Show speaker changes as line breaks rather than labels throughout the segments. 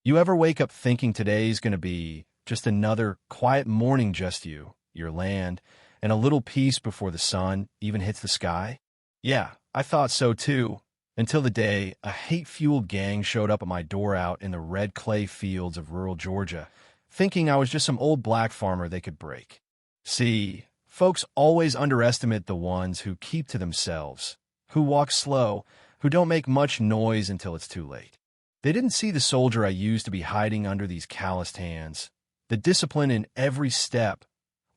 You ever wake up thinking today's going to be just another quiet morning, just you, your land, and a little peace before the sun even hits the sky? Yeah, I thought so too, until the day a hate-fueled gang showed up at my door out in the red clay fields of rural Georgia, thinking I was just some old black farmer they could break. See, folks always underestimate the ones who keep to themselves, who walk slow, who don't make much noise until it's too late. They didn't see the soldier I used to be hiding under these calloused hands, the discipline in every step,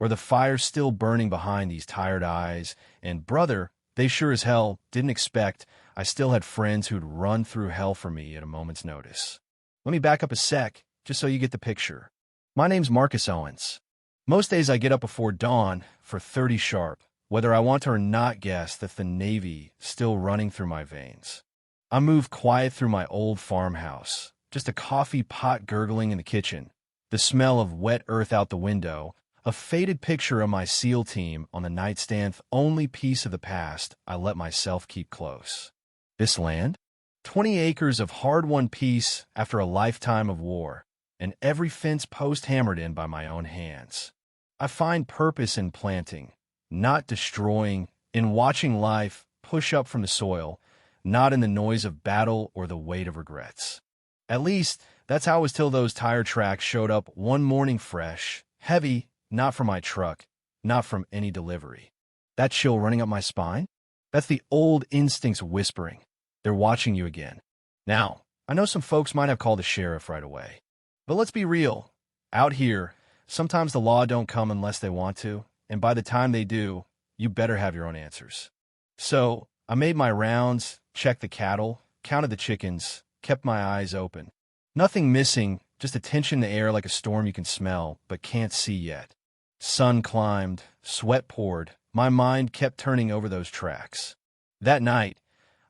or the fire still burning behind these tired eyes. And brother, they sure as hell didn't expect I still had friends who'd run through hell for me at a moment's notice. Let me back up a sec, just so you get the picture. My name's Marcus Owens. Most days I get up before dawn for 30 sharp, whether I want to or not guess that the Navy still running through my veins. I move quiet through my old farmhouse, just a coffee pot gurgling in the kitchen, the smell of wet earth out the window, a faded picture of my SEAL team on the nightstand, only piece of the past I let myself keep close. This land? 20 acres of hard-won peace after a lifetime of war, and every fence post hammered in by my own hands. I find purpose in planting, not destroying, in watching life push up from the soil, not in the noise of battle or the weight of regrets. At least, that's how it was till those tire tracks showed up one morning fresh, heavy, not from my truck, not from any delivery. That chill running up my spine? That's the old instincts whispering. They're watching you again. Now, I know some folks might have called the sheriff right away. But let's be real. Out here, sometimes the law don't come unless they want to, and by the time they do, you better have your own answers. So, I made my rounds, checked the cattle, counted the chickens, kept my eyes open. Nothing missing, just a tension in the air like a storm you can smell, but can't see yet. Sun climbed, sweat poured, my mind kept turning over those tracks. That night,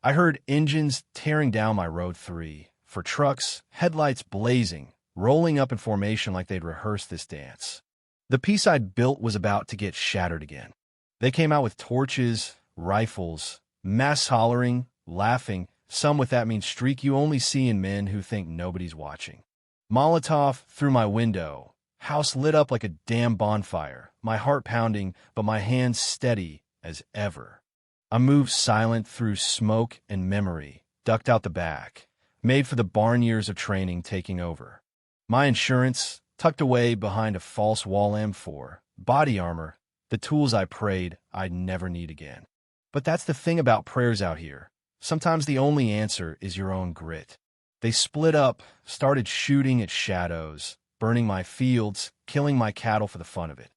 I heard engines tearing down my Road 3, for trucks, headlights blazing, rolling up in formation like they'd rehearsed this dance. The piece I'd built was about to get shattered again. They came out with torches, rifles, mass hollering, laughing, some with that mean streak you only see in men who think nobody's watching. Molotov through my window, house lit up like a damn bonfire, my heart pounding, but my hands steady as ever. I moved silent through smoke and memory, ducked out the back, made for the barn years of training taking over. My insurance, tucked away behind a false wall M4, body armor, the tools I prayed I'd never need again. But that's the thing about prayers out here. Sometimes the only answer is your own grit. They split up, started shooting at shadows, burning my fields, killing my cattle for the fun of it.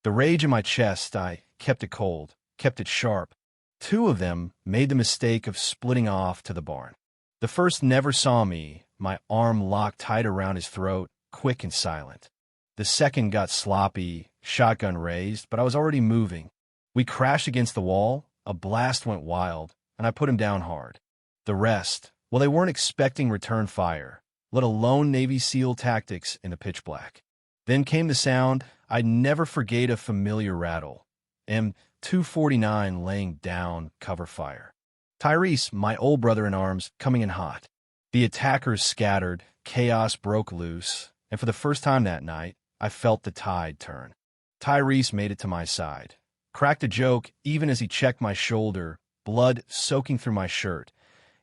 The rage in my chest, I kept it cold, kept it sharp. Two of them made the mistake of splitting off to the barn. The first never saw me, my arm locked tight around his throat, quick and silent. The second got sloppy, shotgun raised, but I was already moving. We crashed against the wall, a blast went wild, and I put him down hard. The rest, well, they weren't expecting return fire, let alone Navy SEAL tactics in the pitch black. Then came the sound I'd never forget, a familiar rattle. M249 laying down cover fire. Tyrese, my old brother in arms, coming in hot. The attackers scattered, chaos broke loose, and for the first time that night, I felt the tide turn. Tyrese made it to my side, cracked a joke even as he checked my shoulder, blood soaking through my shirt.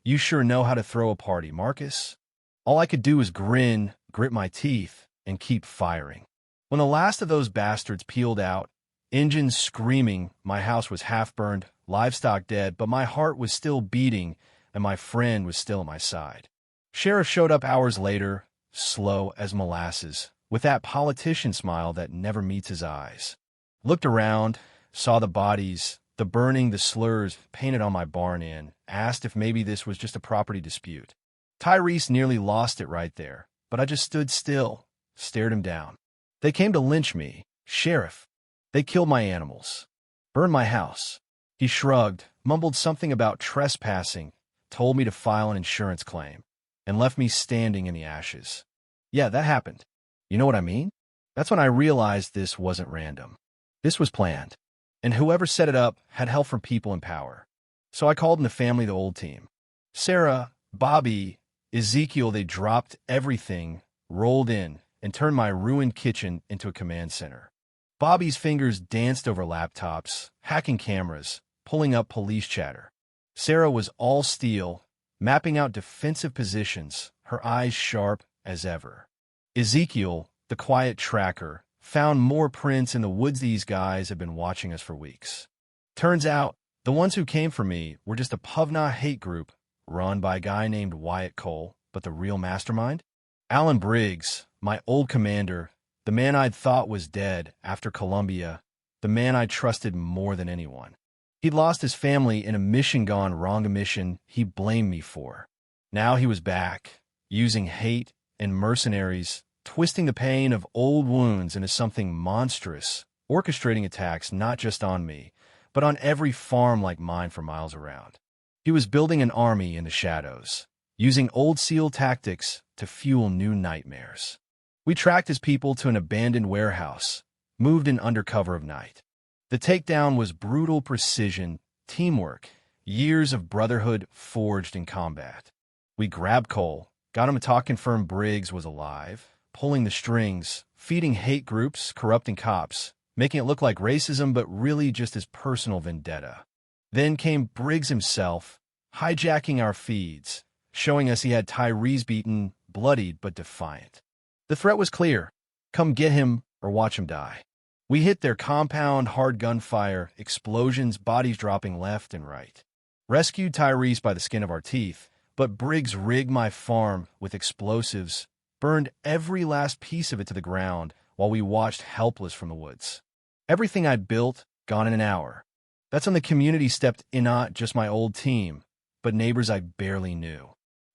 "You sure know how to throw a party, Marcus." All I could do was grin, grit my teeth, and keep firing. When the last of those bastards peeled out, engines screaming, my house was half burned, livestock dead, but my heart was still beating, and my friend was still at my side. Sheriff showed up hours later, slow as molasses, with that politician smile that never meets his eyes. Looked around, saw the bodies, the burning, the slurs painted on my barn end, asked if maybe this was just a property dispute. Tyrese nearly lost it right there, but I just stood still, stared him down. "They came to lynch me, Sheriff. They killed my animals, burned my house." He shrugged, mumbled something about trespassing, told me to file an insurance claim, and left me standing in the ashes. Yeah, that happened. You know what I mean? That's when I realized this wasn't random. This was planned. And whoever set it up had help from people in power. So I called in the family, the old team. "Sarah, Bobby, Ezekiel, they dropped everything, rolled in, and turned my ruined kitchen into a command center. Bobby's fingers danced over laptops, hacking cameras, pulling up police chatter. Sarah was all steel, mapping out defensive positions, her eyes sharp as ever. Ezekiel, the quiet tracker, found more prints in the woods. These guys had been watching us for weeks. Turns out, the ones who came for me were just a Puvna hate group run by a guy named Wyatt Cole, but the real mastermind? Alan Briggs, my old commander, the man I'd thought was dead after Columbia, the man I trusted more than anyone. He'd lost his family in a mission gone wrong, a mission he blamed me for. Now he was back, using hate and mercenaries, twisting the pain of old wounds into something monstrous, orchestrating attacks not just on me, but on every farm like mine for miles around. He was building an army in the shadows, using old SEAL tactics to fuel new nightmares. We tracked his people to an abandoned warehouse, moved in under cover of night. The takedown was brutal precision, teamwork, years of brotherhood forged in combat. We grabbed Cole, got him to talk, confirmed Briggs was alive, pulling the strings, feeding hate groups, corrupting cops, making it look like racism but really just his personal vendetta. Then came Briggs himself, hijacking our feeds, showing us he had Tyrese beaten, bloodied but defiant. The threat was clear. Come get him or watch him die. We hit their compound, hard gunfire, explosions, bodies dropping left and right. Rescued Tyrese by the skin of our teeth, but Briggs rigged my farm with explosives, burned every last piece of it to the ground while we watched helpless from the woods. Everything I'd built, gone in an hour. That's when the community stepped in, not just my old team, but neighbors I barely knew.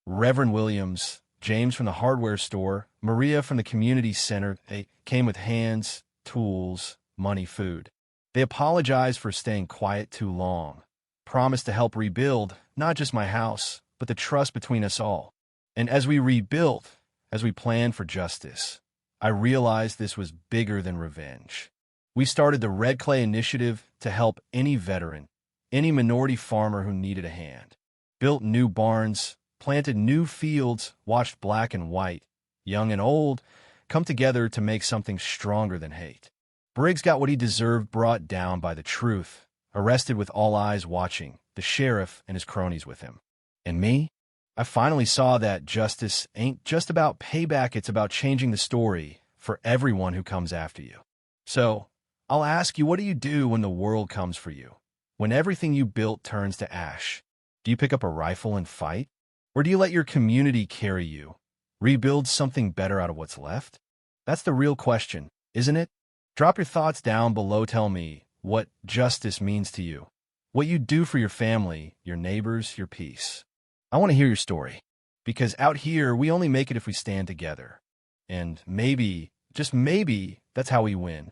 Reverend Williams, James from the hardware store, Maria from the community center, they came with hands, tools, money, food. They apologized for staying quiet too long, promised to help rebuild not just my house, but the trust between us all. And as we rebuilt, as we planned for justice, I realized this was bigger than revenge. We started the Red Clay Initiative to help any veteran, any minority farmer who needed a hand. Built new barns, planted new fields, watched black and white, young and old, come together to make something stronger than hate. Briggs got what he deserved, brought down by the truth, arrested with all eyes watching, the sheriff and his cronies with him. And me? I finally saw that justice ain't just about payback, it's about changing the story for everyone who comes after you. So, I'll ask you, what do you do when the world comes for you? When everything you built turns to ash? Do you pick up a rifle and fight? Or do you let your community carry you? Rebuild something better out of what's left? That's the real question, isn't it? Drop your thoughts down below. Tell me what justice means to you. What you do for your family, your neighbors, your peace. I want to hear your story. Because out here, we only make it if we stand together. And maybe, just maybe, that's how we win.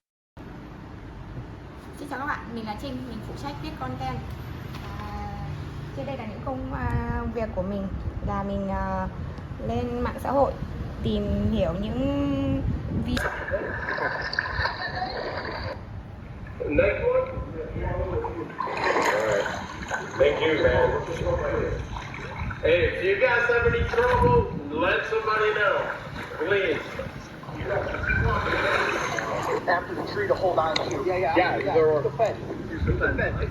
Xin chào các bạn, mình là Trinh, mình phụ trách viết content. Trên đây là những công việc của mình, là mình lên mạng xã hội tìm hiểu những video.
Next one. Alright. Thank you, man. Hey, if you guys have any trouble, let somebody know. Please.
After the tree to hold on to. Yeah.
Yeah,
Use the fence.